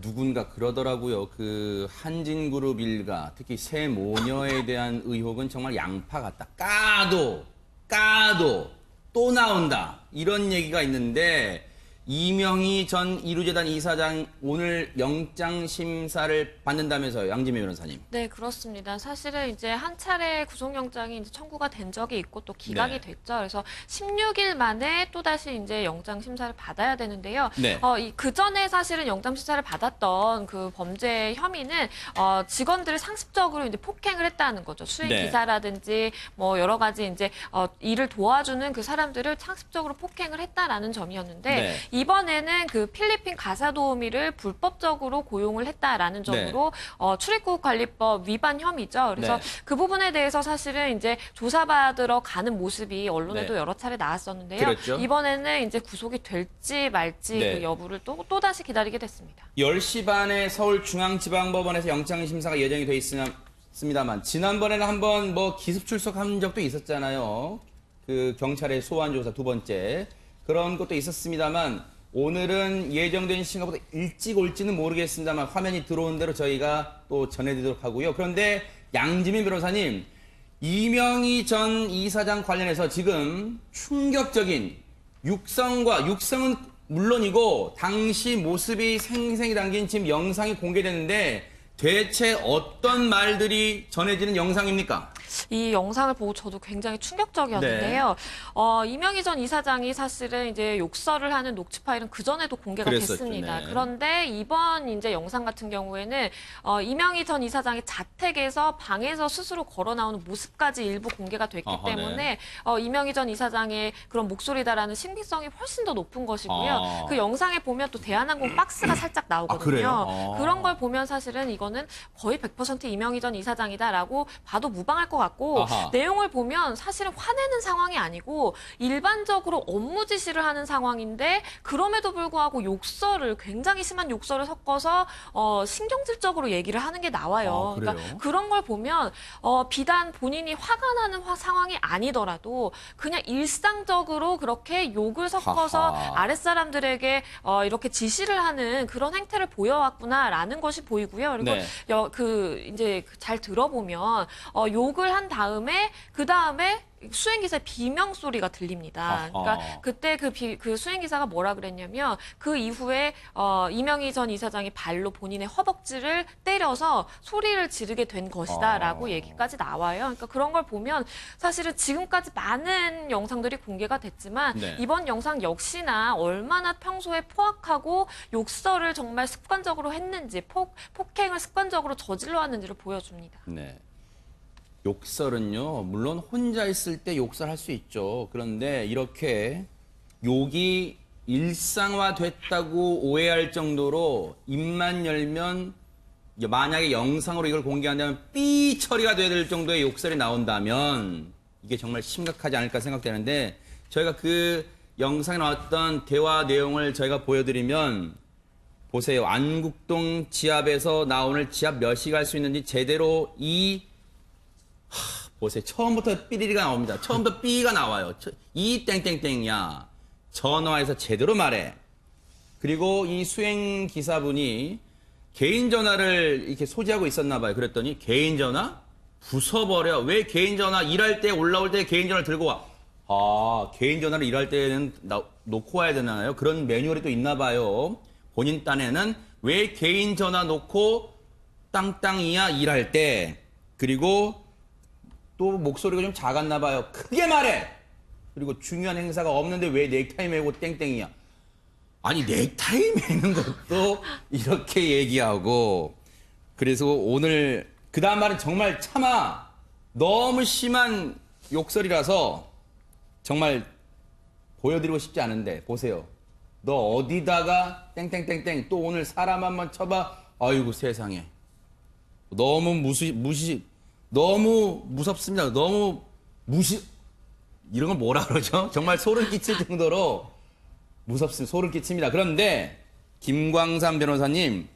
누군가 그러더라고요. 그 한진그룹 일가, 특히 새 모녀에 대한 의혹은 정말 양파 같다. 까도 또 나온다. 이런 얘기가 있는데 이명희 전 이루재단 이사장 오늘 영장 심사를 받는다면서요, 양지미 변호사님. 네, 그렇습니다. 사실은 이제 한 차례 구속영장이 이제 청구가 된 적이 있고 또 기각이 네. 됐죠. 그래서 16일 만에 또다시 이제 영장 심사를 받아야 되는데요. 네. 그 전에 사실은 영장 심사를 받았던 그 범죄 혐의는 직원들을 상습적으로 이제 폭행을 했다는 거죠. 수행 네. 기사라든지 뭐 여러 가지 이제 일을 도와주는 그 사람들을 상습적으로 폭행을 했다라는 점이었는데 네. 이번에는 그 필리핀 가사도우미를 불법적으로 고용을 했다라는 점으로 출입국관리법 위반 혐의죠. 그래서 네. 그 부분에 대해서 사실은 이제 조사받으러 가는 모습이 언론에도 네. 여러 차례 나왔었는데요. 그랬죠. 이번에는 이제 구속이 될지 말지 네. 그 여부를 또다시 기다리게 됐습니다. 10시 반에 서울중앙지방법원에서 영장 심사가 예정이 돼 있습니다만 지난번에는 한번 뭐 기습 출석한 적도 있었잖아요. 그 경찰의 소환 조사 두 번째. 그런 것도 있었습니다만 오늘은 예정된 시간보다 일찍 올지는 모르겠습니다만 화면이 들어온 대로 저희가 또 전해드리도록 하고요. 그런데 양지민 변호사님, 이명희 전 이사장 관련해서 지금 충격적인 육성은 물론이고 당시 모습이 생생히 담긴 지금 영상이 공개됐는데 대체 어떤 말들이 전해지는 영상입니까? 이 영상을 보고 저도 굉장히 충격적이었는데요. 이명희 전 이사장이 사실은 이제 욕설을 하는 녹취 파일은 그 전에도 공개가 그랬었죠, 됐습니다. 네. 그런데 이번 이제 영상 같은 경우에는 이명희 전 이사장의 자택에서 방에서 스스로 걸어 나오는 모습까지 일부 공개가 됐기 때문에 이명희 전 이사장의 그런 목소리다라는 신빙성이 훨씬 더 높은 것이고요. 그 영상에 보면 또 대한항공 박스가 살짝 나오거든요. 그래요? 그런 걸 보면 사실은 이거는 거의 100% 이명희 전 이사장이다라고 봐도 무방할 것 같고 아하. 내용을 보면 사실은 화내는 상황이 아니고 일반적으로 업무 지시를 하는 상황인데 그럼에도 불구하고 굉장히 심한 욕설을 섞어서 신경질적으로 얘기를 하는 게 나와요. 그래요? 그러니까 그런 걸 보면 비단 본인이 화가 나는 상황이 아니더라도 그냥 일상적으로 그렇게 욕을 섞어서 하하. 아랫사람들에게 이렇게 지시를 하는 그런 행태를 보여왔구나라는 것이 보이고요. 그리고 네. 이제 잘 들어보면 욕을 한 다음에 그 다음에 수행기사의 비명 소리가 들립니다. 그러니까 그때 그 수행기사가 뭐라 그랬냐면 그 이후에 이명희 전 이사장이 발로 본인의 허벅지를 때려서 소리를 지르게 된 것이다라고 얘기까지 나와요. 그러니까 그런 걸 보면 사실은 지금까지 많은 영상들이 공개가 됐지만 네. 이번 영상 역시나 얼마나 평소에 포악하고 욕설을 정말 습관적으로 했는지 폭행을 습관적으로 저질러 왔는지를 보여줍니다. 네. 욕설은요, 물론 혼자 있을 때 욕설할 수 있죠. 그런데 이렇게 욕이 일상화됐다고 오해할 정도로 입만 열면 만약에 영상으로 이걸 공개한다면 삐 처리가 돼야 될 정도의 욕설이 나온다면 이게 정말 심각하지 않을까 생각되는데 저희가 그 영상에 나왔던 대화 내용을 저희가 보여드리면 보세요. 안국동 지압에서 나 오늘 지압 몇 시 갈 수 있는지 제대로 보세요. 처음부터 삐리리가 나옵니다. 처음부터 삐가 나와요. 이 땡땡땡이야. 전화해서 제대로 말해. 그리고 이 수행 기사분이 개인 전화를 이렇게 소지하고 있었나 봐요. 그랬더니 개인 전화 부숴버려. 왜 개인 전화 일할 때 올라올 때 개인 전화를 들고 와? 개인 전화를 일할 때는 놓고 와야 되나요? 그런 매뉴얼이 또 있나 봐요. 본인 딴에는 왜 개인 전화 놓고 땅땅이야 일할 때. 그리고 또 목소리가 좀 작았나 봐요. 크게 말해! 그리고 중요한 행사가 없는데 왜 넥타이 매고 땡땡이야? 아니 넥타이 매는 것도 이렇게 얘기하고 그래서 오늘 그 다음 말은 정말 차마 너무 심한 욕설이라서 정말 보여드리고 싶지 않은데 보세요. 너 어디다가 땡땡땡땡 또 오늘 사람 한번 쳐봐. 아이고 세상에. 너무 너무 무섭습니다. 너무 이런 걸 뭐라 그러죠? 정말 소름 끼칠 정도로 무섭습니다. 소름 끼칩니다. 그런데 김광삼 변호사님,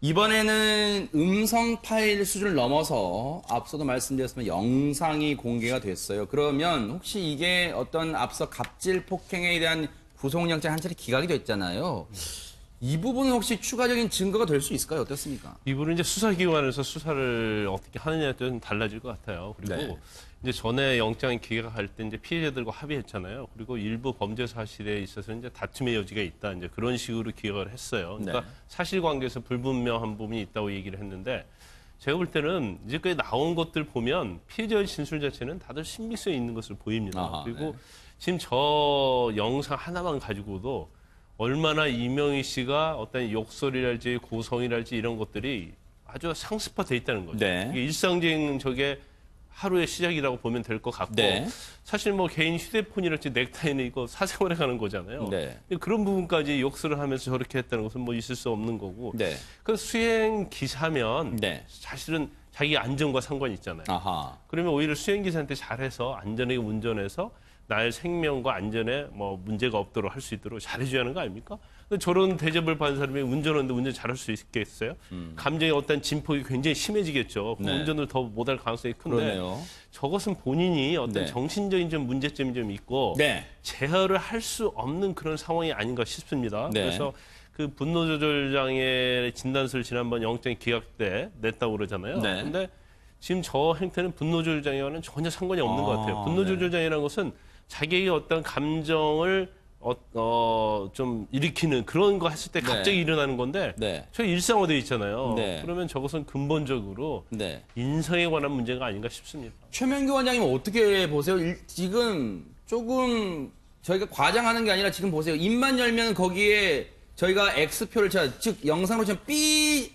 이번에는 음성 파일 수준을 넘어서 앞서도 말씀드렸지만 영상이 공개가 됐어요. 그러면 혹시 이게 어떤 앞서 갑질 폭행에 대한 구속영장 한 차례 기각이 됐잖아요. 이 부분은 혹시 추가적인 증거가 될 수 있을까요? 어떻습니까? 이 부분은 이제 수사기관에서 수사를 어떻게 하느냐에 따라 좀 달라질 것 같아요. 그리고 네. 이제 전에 영장 기각할 때 이제 피해자들과 합의했잖아요. 그리고 일부 범죄 사실에 있어서 이제 다툼의 여지가 있다. 이제 그런 식으로 기각을 했어요. 그러니까 네. 사실관계에서 불분명한 부분이 있다고 얘기를 했는데 제가 볼 때는 이제까지 나온 것들 보면 피해자의 진술 자체는 다들 신빙성이 있는 것으로 보입니다. 아하, 그리고 네. 지금 저 영상 하나만 가지고도 얼마나 이명희 씨가 어떤 욕설이랄지 고성이랄지 이런 것들이 아주 상습화돼 있다는 거죠. 네. 이게 일상적인 저게 하루의 시작이라고 보면 될 것 같고 네. 사실 뭐 개인 휴대폰이랄지 넥타이는 이거 사생활에 가는 거잖아요. 네. 그런 부분까지 욕설을 하면서 저렇게 했다는 것은 뭐 있을 수 없는 거고. 네. 그 수행 기사면 네. 사실은 자기 안전과 상관이 있잖아요. 아하. 그러면 오히려 수행기사한테 잘해서 안전하게 운전해서 나의 생명과 안전에 뭐 문제가 없도록 할 수 있도록 잘해줘야 하는 거 아닙니까? 근데 저런 대접을 받은 사람이 운전하는데 운전 잘할 수 있겠어요? 감정의 어떤 진폭이 굉장히 심해지겠죠. 그럼 네. 운전을 더 못할 가능성이 큰데 그러네요. 저것은 본인이 어떤 네. 정신적인 좀 문제점이 좀 있고 네. 제어를 할 수 없는 그런 상황이 아닌가 싶습니다. 네. 그래서 그 분노 조절 장애 진단서를 지난번 영장 기각 때 냈다고 그러잖아요. 네. 근데 지금 저 행태는 분노 조절 장애와는 전혀 상관이 없는 것 같아요. 분노 네. 조절 장애라는 것은 자기의 어떤 감정을 좀 일으키는 그런 거 했을 때 네. 갑자기 일어나는 건데 네. 저 일상화되어 있잖아요. 네. 그러면 저것은 근본적으로 네. 인성에 관한 문제가 아닌가 싶습니다. 최명규 원장님 어떻게 보세요? 지금 조금 저희가 과장하는 게 아니라 지금 보세요. 입만 열면 거기에 저희가 X표를 즉 영상으로 지금 B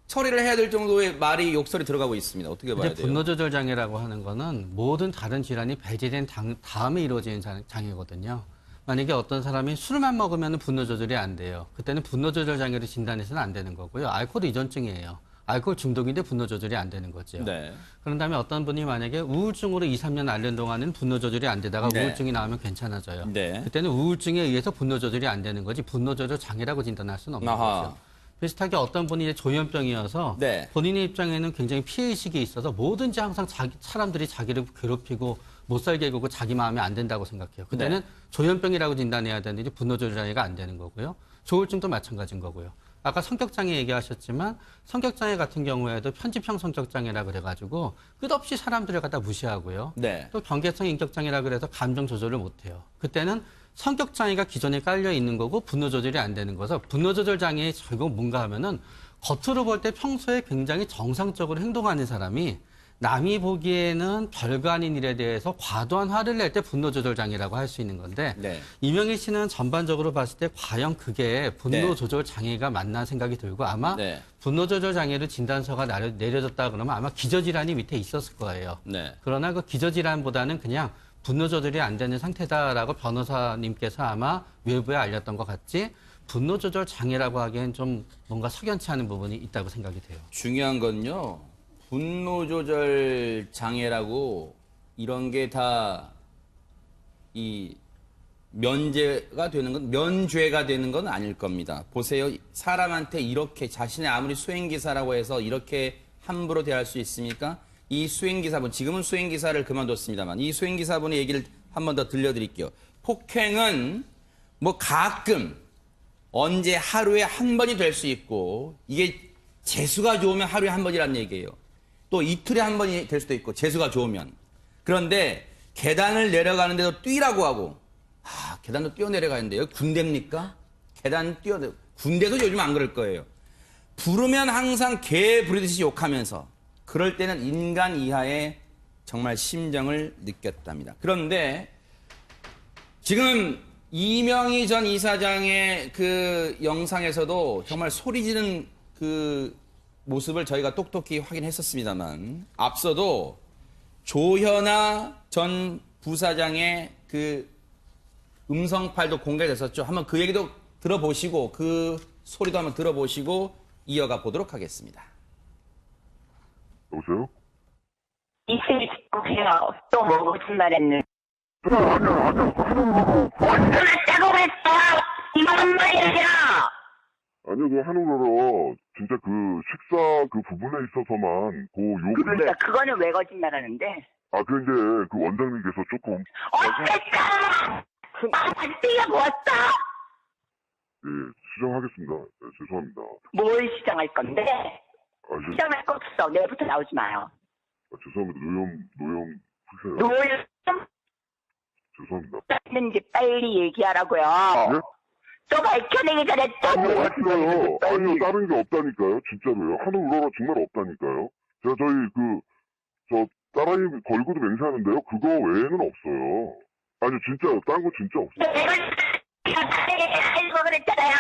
처리를 해야 될 정도의 말이 욕설이 들어가고 있습니다. 어떻게 봐야 이제 돼요? 분노 조절 장애라고 하는 거는 모든 다른 질환이 배제된 다음에 이루어지는 장애거든요. 만약에 어떤 사람이 술만 먹으면 분노 조절이 안 돼요. 그때는 분노 조절 장애로 진단해서는 안 되는 거고요. 알코올 의존증이에요. 알코올 중독인데 분노 조절이 안 되는 거죠. 네. 그런 다음에 어떤 분이 만약에 우울증으로 2, 3년 앓는 동안은 분노 조절이 안 되다가 네. 우울증이 나오면 괜찮아져요. 네. 그때는 우울증에 의해서 분노 조절이 안 되는 거지 분노 조절 장애라고 진단할 수는 없는 아하. 거죠. 비슷하게 어떤 분이 이제 조현병이어서 네. 본인의 입장에는 굉장히 피해의식이 있어서 뭐든지 항상 사람들이 자기를 괴롭히고 못 살게 굴고 자기 마음에 안 된다고 생각해요. 그때는 네. 조현병이라고 진단해야 되는데 분노조절 장애가 안 되는 거고요. 조울증도 마찬가지인 거고요. 아까 성격장애 얘기하셨지만 성격장애 같은 경우에도 편집형 성격장애라 그래가지고 끝없이 사람들을 갖다 무시하고요. 네. 또 경계성 인격장애라 그래서 감정 조절을 못해요. 그때는 성격 장애가 기존에 깔려 있는 거고 분노 조절이 안 되는 거서 분노 조절 장애의 결국 뭔가 하면은 겉으로 볼 때 평소에 굉장히 정상적으로 행동하는 사람이 남이 보기에는 별거 아닌 일에 대해서 과도한 화를 낼 때 분노 조절 장애라고 할 수 있는 건데 네. 이명희 씨는 전반적으로 봤을 때 과연 그게 분노 네. 조절 장애가 맞나 생각이 들고 아마 네. 분노 조절 장애로 진단서가 내려졌다 그러면 아마 기저질환이 밑에 있었을 거예요. 네. 그러나 그 기저질환보다는 그냥 분노 조절이 안 되는 상태다라고 변호사님께서 아마 외부에 알렸던 것 같지 분노 조절 장애라고 하기엔 좀 뭔가 석연치 않은 부분이 있다고 생각이 돼요. 중요한 건요. 분노 조절 장애라고 이런 게 다 이 면제가 되는 건 면죄가 되는 건 아닐 겁니다. 보세요. 사람한테 이렇게 자신의 아무리 수행기사라고 해서 이렇게 함부로 대할 수 있습니까? 이 수행기사분, 지금은 수행기사를 그만뒀습니다만 이 수행기사분의 얘기를 한 번 더 들려드릴게요. 폭행은 뭐 가끔 언제 하루에 한 번이 될 수 있고 이게 재수가 좋으면 하루에 한 번이라는 얘기예요. 또 이틀에 한 번이 될 수도 있고 재수가 좋으면. 그런데 계단을 내려가는데도 뛰라고 하고 계단도 뛰어내려가는데요. 군대입니까? 계단 군대도 요즘 안 그럴 거예요. 부르면 항상 개 부르듯이 욕하면서 그럴 때는 인간 이하의 정말 심정을 느꼈답니다. 그런데 지금 이명희 전 이사장의 그 영상에서도 정말 소리 지르는 그 모습을 저희가 똑똑히 확인했었습니다만 앞서도 조현아 전 부사장의 그 음성 파일도 공개됐었죠. 한번 그 얘기도 들어보시고 그 소리도 한번 들어보시고 이어가 보도록 하겠습니다. 여보세요? 이슬이 해요. 또 뭐고 말했는데. 아니야. 끝났다고 그랬어! 이만 말이야! 아니요, 그 하늘으로 진짜 그 식사 그 부분에 있어서만 그 욕. 그러니까 그거는 왜 거짓말하는데? 그 이제 그 원장님께서 조금. 어땠어! 아, 박대가 뭐였어? 수정하겠습니다. 네, 죄송합니다. 뭘 시정할 건데? 아, 시정할 거 없어. 내부터 나오지 마요. 죄송합니다. 노영 풀세요. 뭘 죄송합니다. 했는지 빨리 얘기하라고요. 네? 또 밝혀내기 전에 또 아니요, 뭘 없어요. 빨리 아니요, 다른 게 없다니까요. 진짜로요. 하늘 우러러 정말 없다니까요. 제가 딸아이 걸고도 맹세하는데요. 그거 외에는 없어요. 아니요, 진짜, 딴 거 진짜 없어요. 내가 하려고 그랬잖아요.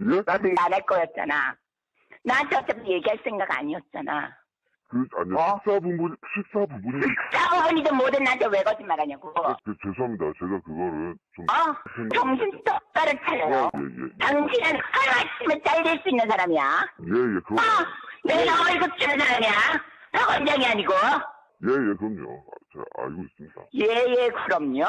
예? 나도 안 할 거였잖아. 나한테 어차피 얘기할 생각 아니었잖아. 아니요, 식사 부분이. 싸우분이든 뭐든 나한테 왜 거짓말하냐고. 죄송합니다. 제가 그거를 좀. 정신 똑바로 차려요. 예. 당신은 하루아침에 잘릴 수 있는 사람이야. 예, 그럼. 내가 월급 주는 사람이야. 나 원장이 아니고. 예, 그럼요. 제가 알고 있습니다. 예, 그럼요.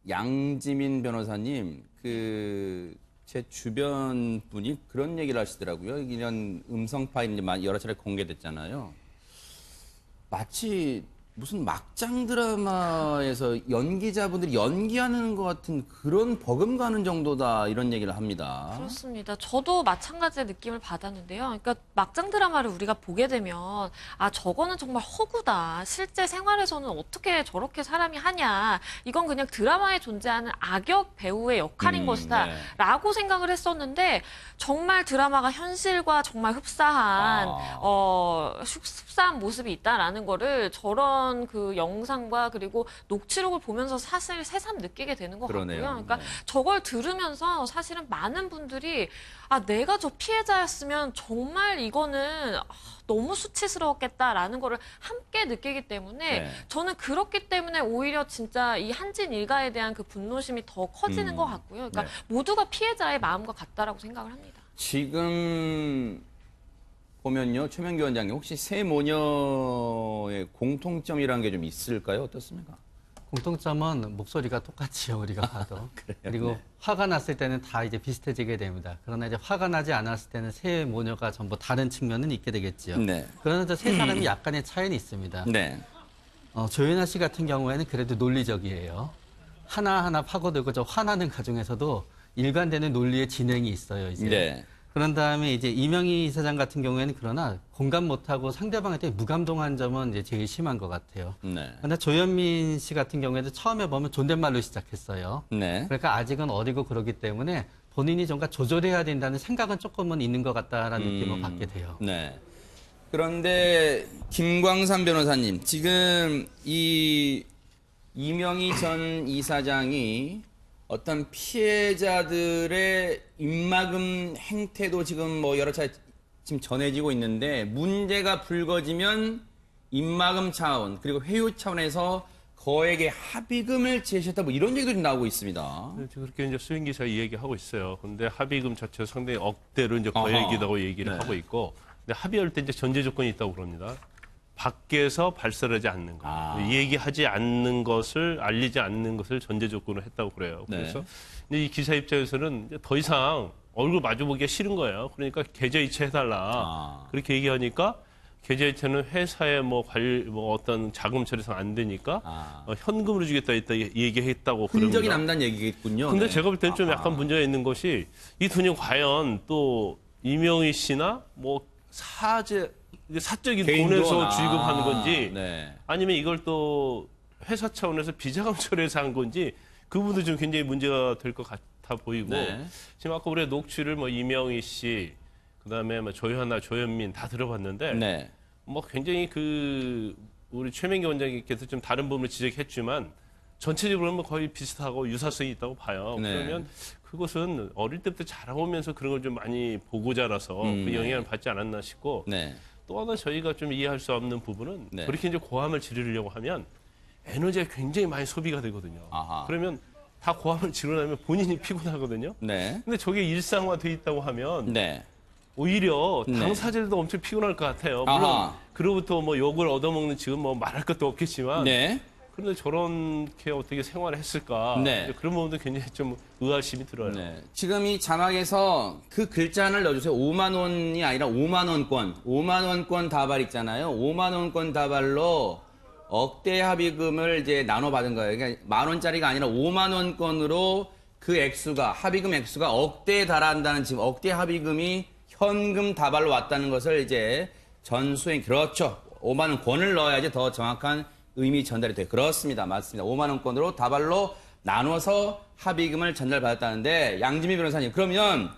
양지민 변호사님, 제 주변 분이 그런 얘기를 하시더라고요. 이런 음성 파일이 이제 여러 차례 공개됐잖아요. 마치 무슨 막장 드라마에서 연기자분들이 연기하는 것 같은 그런 버금가는 정도다, 이런 얘기를 합니다. 그렇습니다. 저도 마찬가지의 느낌을 받았는데요. 그러니까 막장 드라마를 우리가 보게 되면 저거는 정말 허구다. 실제 생활에서는 어떻게 저렇게 사람이 하냐. 이건 그냥 드라마에 존재하는 악역 배우의 역할인 것이다. 네. 라고 생각을 했었는데 정말 드라마가 현실과 정말 흡사한 흡사한 모습이 있다라는 거를 저런 그 영상과 그리고 녹취록을 보면서 사실 새삼 느끼게 되는 것 그러네요. 같고요. 그러니까 네. 저걸 들으면서 사실은 많은 분들이 내가 저 피해자였으면 정말 이거는 너무 수치스러웠겠다라는 거를 함께 느끼기 때문에 네. 저는 그렇기 때문에 오히려 진짜 이 한진 일가에 대한 그 분노심이 더 커지는 것 같고요. 그러니까 네. 모두가 피해자의 마음과 같다라고 생각을 합니다. 지금 보면요, 최명기 원장님, 혹시 세 모녀의 공통점이라는 게 좀 있을까요? 어떻습니까? 공통점은 목소리가 똑같이요, 우리가 봐도. 그리고 화가 났을 때는 다 이제 비슷해지게 됩니다. 그러나 이제 화가 나지 않았을 때는 세 모녀가 전부 다른 측면은 있게 되겠죠. 네. 그러나 저 세 사람이 약간의 차이는 있습니다. 네. 조연아 씨 같은 경우에는 그래도 논리적이에요. 하나하나 파고들고 저 화나는 과정에서도 일관되는 논리의 진행이 있어요, 이제. 네. 그런 다음에 이제 이명희 이사장 같은 경우에는 그러나 공감 못하고 상대방한테 무감동한 점은 이제 제일 심한 것 같아요. 네. 그런데 조현민 씨 같은 경우에도 처음에 보면 존댓말로 시작했어요. 네. 그러니까 아직은 어리고 그러기 때문에 본인이 뭔가 조절해야 된다는 생각은 조금은 있는 것 같다라는 느낌을 받게 돼요. 네. 그런데 김광삼 변호사님, 지금 이 이명희 전 이사장이 어떤 피해자들의 입막음 행태도 지금 뭐 여러 차례 지금 전해지고 있는데, 문제가 불거지면 입막음 차원 그리고 회유 차원에서 거액의 합의금을 제시했다, 뭐 이런 얘기도 좀 나오고 있습니다. 그렇게 이제 수행 기사 이야기하고 있어요. 근데 합의금 자체가 상당히 억대로 이제 거액이라고 얘기를 네. 하고 있고, 근데 합의할 때 이제 전제 조건이 있다고 그럽니다. 밖에서 발설하지 않는 것, 얘기하지 않는 것을, 알리지 않는 것을 전제 조건으로 했다고 그래요. 그래서 네. 근데 이 기사 입장에서는 이제 더 이상 얼굴 마주보기가 싫은 거예요. 그러니까 계좌이체 해달라. 그렇게 얘기하니까 계좌이체는 회사에 뭐 어떤 자금 처리상 안 되니까 현금으로 주겠다 얘기했다고 그럽니다. 흔적이 남다는 얘기겠군요. 근데 네. 제가 볼 때는 좀 약간 문제가 있는 것이 이 돈이 과연 또 이명희 씨나 뭐 사적인 돈에서 지급하는 건지 네. 아니면 이걸 또 회사 차원에서 비자금 처리해서 한 건지 그 부분도 좀 굉장히 문제가 될 것 같아 보이고 네. 지금 아까 우리가 녹취를 뭐 이명희 씨 그다음에 뭐 조현아, 조현민 다 들어봤는데 네. 뭐 굉장히 우리 최명기 원장님께서 좀 다른 부분을 지적했지만 전체적으로 뭐 거의 비슷하고 유사성이 있다고 봐요. 네. 그러면 그것은 어릴 때부터 자라오면서 그런 걸 좀 많이 보고 자라서 그 영향을 받지 않았나 싶고 네. 또 하나 저희가 좀 이해할 수 없는 부분은 네. 그렇게 이제 고함을 지르려고 하면 에너지가 굉장히 많이 소비가 되거든요. 아하. 그러면 다 고함을 지르려면 본인이 피곤하거든요. 네. 근데 저게 일상화돼 있다고 하면 네. 오히려 네. 당사자들도 엄청 피곤할 것 같아요. 물론 아하. 그로부터 뭐 욕을 얻어먹는 지금 뭐 말할 것도 없겠지만 네. 그런데 저렇게 어떻게 생활을 했을까? 네. 이제 그런 부분도 굉장히 좀 의아심이 들어요. 네. 지금 이 자막에서 그 글자 하나를 넣어주세요. 5만 원이 아니라 5만 원권. 5만 원권 다발 있잖아요. 5만 원권 다발로 억대 합의금을 이제 나눠받은 거예요. 그러니까 만 원짜리가 아니라 5만 원권으로 그 액수가, 합의금 액수가 억대에 달한다는 지금 억대 합의금이 현금 다발로 왔다는 것을 이제 전수행, 그렇죠. 5만 원권을 넣어야지 더 정확한 의미 전달이 돼요. 그렇습니다. 맞습니다. 5만 원권으로 다발로 나눠서 합의금을 전달받았다는데 양지미 변호사님, 그러면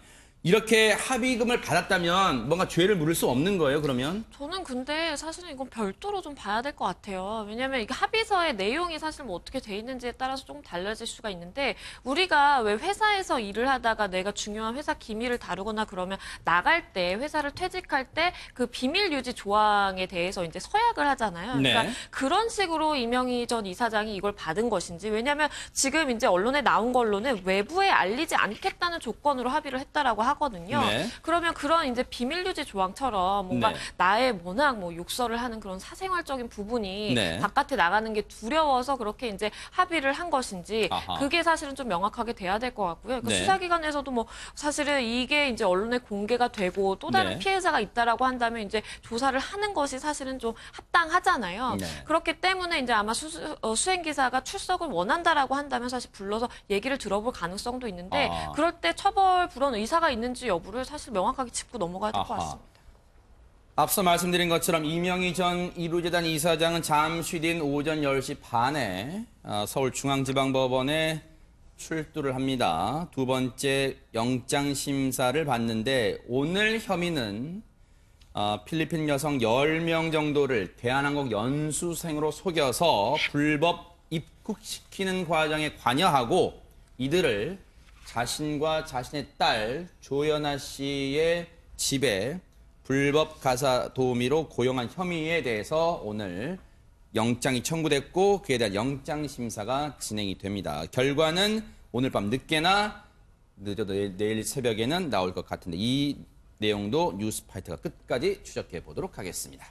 이렇게 합의금을 받았다면 뭔가 죄를 물을 수 없는 거예요, 그러면? 저는 근데 사실은 이건 별도로 좀 봐야 될 것 같아요. 왜냐하면 이게 합의서의 내용이 사실 뭐 어떻게 돼 있는지에 따라서 조금 달라질 수가 있는데 우리가 왜 회사에서 일을 하다가 내가 중요한 회사 기밀을 다루거나 그러면 나갈 때 회사를 퇴직할 때 그 비밀 유지 조항에 대해서 이제 서약을 하잖아요. 네. 그러니까 그런 식으로 이명희 전 이사장이 이걸 받은 것인지 왜냐하면 지금 이제 언론에 나온 걸로는 외부에 알리지 않겠다는 조건으로 합의를 했다라고 하거든요. 네. 그러면 그런 이제 비밀 유지 조항처럼 뭔가 네. 나의 워낙 뭐 욕설을 하는 그런 사생활적인 부분이 네. 바깥에 나가는 게 두려워서 그렇게 이제 합의를 한 것인지 아하. 그게 사실은 좀 명확하게 돼야 될 것 같고요. 그 네. 수사기관에서도 뭐 사실은 이게 이제 언론에 공개가 되고 또 다른 네. 피해자가 있다라고 한다면 이제 조사를 하는 것이 사실은 좀 합당하잖아요. 네. 그렇기 때문에 이제 아마 수행기사가 출석을 원한다라고 한다면 사실 불러서 얘기를 들어볼 가능성도 있는데 아. 그럴 때 처벌 불원 의사가 있는지 여부를 사실 명확하게 짚고 넘어가야 될 것 아하. 같습니다. 앞서 말씀드린 것처럼 이명희 전 이루재단 이사장은 잠시 뒤인 오전 10시 반에 서울중앙지방법원에 출두를 합니다. 두 번째 영장심사를 받는데 오늘 혐의는 필리핀 여성 10명 정도를 대한항공 연수생으로 속여서 불법 입국시키는 과정에 관여하고 이들을 자신과 자신의 딸 조연아 씨의 집에 불법 가사 도우미로 고용한 혐의에 대해서 오늘 영장이 청구됐고 그에 대한 영장 심사가 진행이 됩니다. 결과는 오늘 밤 늦게나 늦어도 내일 새벽에는 나올 것 같은데 이 내용도 뉴스파이터가 끝까지 추적해 보도록 하겠습니다.